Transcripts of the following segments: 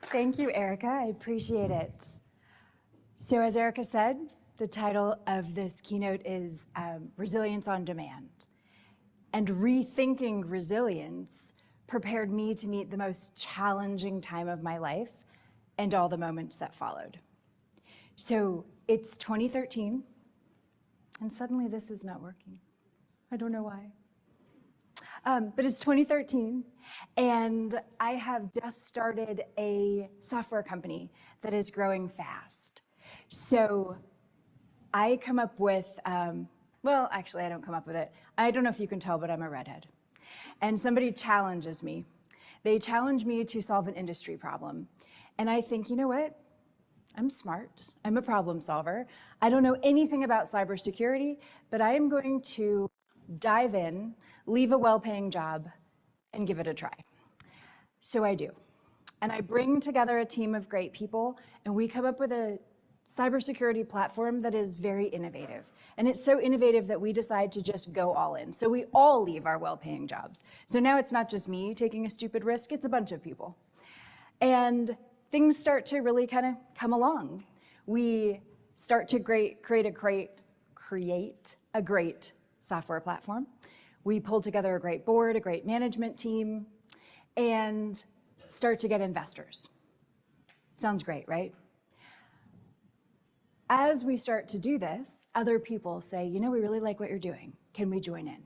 Thank you, Erica. I appreciate it. So as Erica said, the title of this keynote is Resilience on Demand. And rethinking resilience prepared me to meet the most challenging time of my life and all the moments that followed. So it's 2013, and suddenly this is not working. I don't know why. But it's 2013, and I have just started a software company that is growing fast. So I come up with, well, actually, I don't come up with it. I don't know if you can tell, but I'm a redhead. And somebody challenges me. They challenge me to solve an industry problem. And I think, you know what? I'm smart. I'm a problem solver. I don't know anything about cybersecurity, but I am going to dive in, leave a well-paying job, and give it a try. So I do. And I bring together a team of great people, and we come up with a cybersecurity platform that is very innovative. And it's so innovative that we decide to just go all in. So we all leave our well-paying jobs. So now it's not just me taking a stupid risk, it's a bunch of people. And things start to really kind of come along. We start to create a great software platform. We pull together a great board, a great management team, and start to get investors. Sounds great, right? As we start to do this, other people say, you know, we really like what you're doing. Can we join in?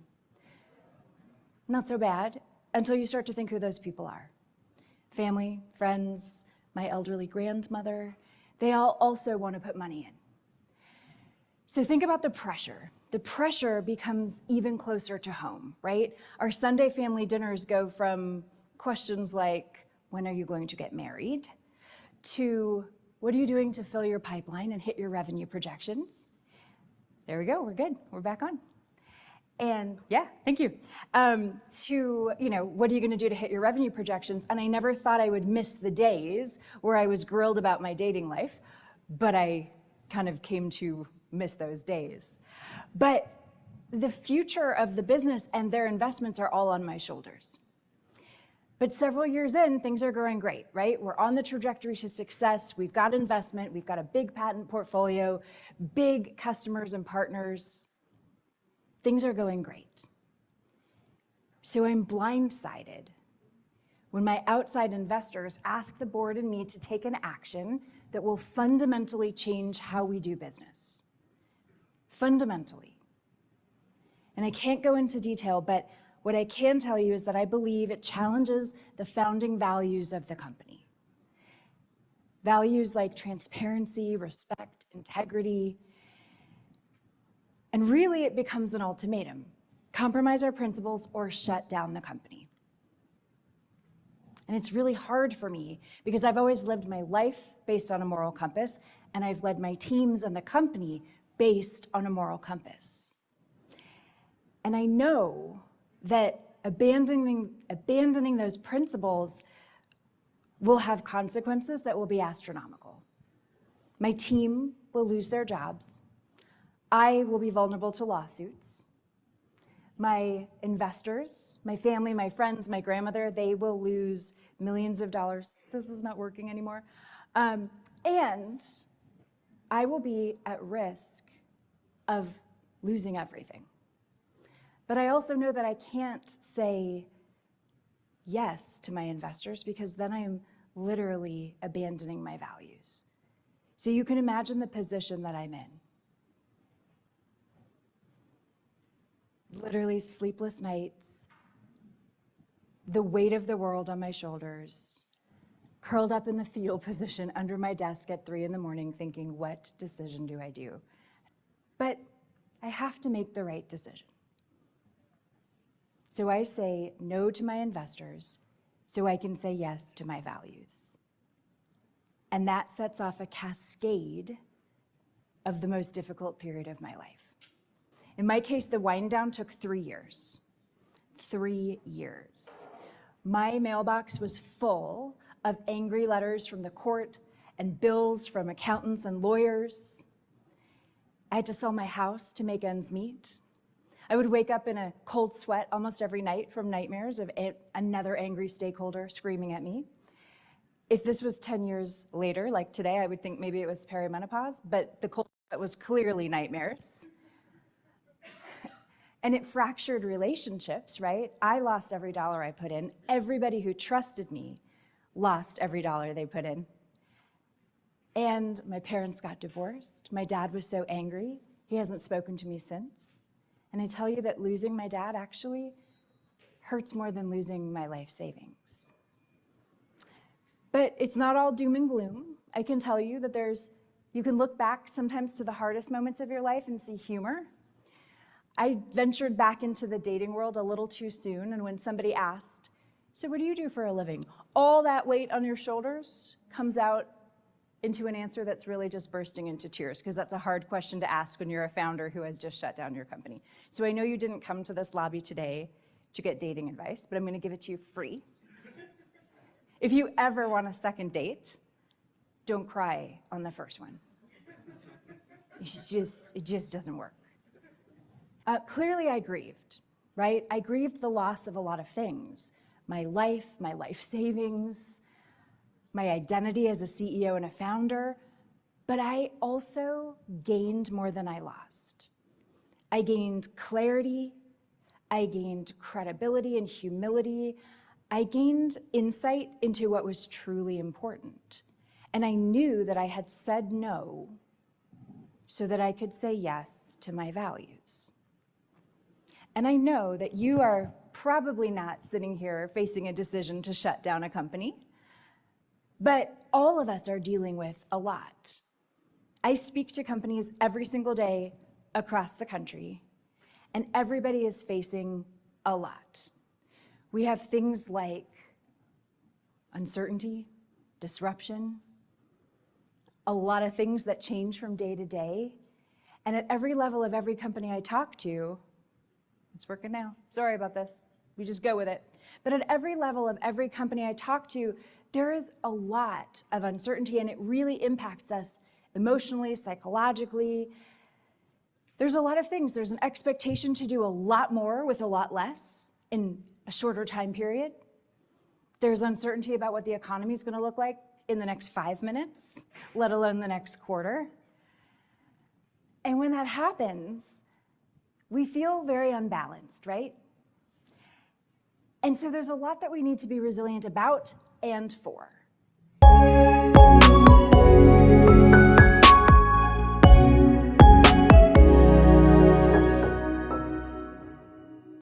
Not so bad until you start to think who those people are. Family, friends, my elderly grandmother, they all also want to put money in. So think about the pressure. The pressure becomes even closer to home, right? Our Sunday family dinners go from questions like, when are you going to get married? To, what are you doing to fill your pipeline and hit your revenue projections? There we go, we're good, we're back on. And yeah, thank you. To, you know, what are you gonna do to hit your revenue projections? And I never thought I would miss the days where I was grilled about my dating life, but I kind of came to miss those days. But the future of the business and their investments are all on my shoulders. But several years in, things are going great, right? We're on the trajectory to success. We've got investment. We've got a big patent portfolio, big customers and partners. Things are going great. So I'm blindsided when my outside investors ask the board and me to take an action that will fundamentally change how we do business. Fundamentally. And I can't go into detail, but what I can tell you is that I believe it challenges the founding values of the company. Values like transparency, respect, integrity. And really it becomes an ultimatum. Compromise our principles or shut down the company. And it's really hard for me because I've always lived my life based on a moral compass, and I've led my teams and the company based on a moral compass. And I know that abandoning those principles will have consequences that will be astronomical. My team will lose their jobs. I will be vulnerable to lawsuits. My investors, my family, my friends, my grandmother, they will lose millions of dollars. This is not working anymore. And I will be at risk of losing everything. But I also know that I can't say yes to my investors because then I am literally abandoning my values. So you can imagine the position that I'm in. Literally sleepless nights, the weight of the world on my shoulders, curled up in the fetal position under my desk at 3 a.m. thinking, what decision do I do? But I have to make the right decision. So I say no to my investors so I can say yes to my values. And that sets off a cascade of the most difficult period of my life. In my case, the wind down took 3 years. 3 years. My mailbox was full of angry letters from the court and bills from accountants and lawyers. I had to sell my house to make ends meet. I would wake up in a cold sweat almost every night from nightmares of another angry stakeholder screaming at me. If this was 10 years later, like today, I would think maybe it was perimenopause, but the cold sweat was clearly nightmares. And it fractured relationships, right? I lost every dollar I put in. Everybody who trusted me lost every dollar they put in. And my parents got divorced. My dad was so angry. He hasn't spoken to me since. And I tell you that losing my dad actually hurts more than losing my life savings. But it's not all doom and gloom. I can tell you that you can look back sometimes to the hardest moments of your life and see humor. I ventured back into the dating world a little too soon, and when somebody asked, "So what do you do for a living?" all that weight on your shoulders comes out into an answer that's really just bursting into tears, because that's a hard question to ask when you're a founder who has just shut down your company. So I know you didn't come to this lobby today to get dating advice, but I'm going to give it to you free. If you ever want a second date, don't cry on the first one. It just doesn't work. Clearly I grieved, right? I grieved the loss of a lot of things. My life savings, my identity as a CEO and a founder, but I also gained more than I lost. I gained clarity, I gained credibility and humility, I gained insight into what was truly important. And I knew that I had said no so that I could say yes to my values. And I know that you are probably not sitting here facing a decision to shut down a company, but all of us are dealing with a lot. I speak to companies every single day across the country, and everybody is facing a lot. We have things like uncertainty, disruption, a lot of things that change from day to day. And at every level of every company I talk to, it's working now, sorry about this, we just go with it. But at every level of every company I talk to, there is a lot of uncertainty, and it really impacts us emotionally, psychologically. There's a lot of things. There's an expectation to do a lot more with a lot less in a shorter time period. There's uncertainty about what the economy is going to look like in the next 5 minutes, let alone the next quarter. And when that happens, we feel very unbalanced, right? And so there's a lot that we need to be resilient about and for.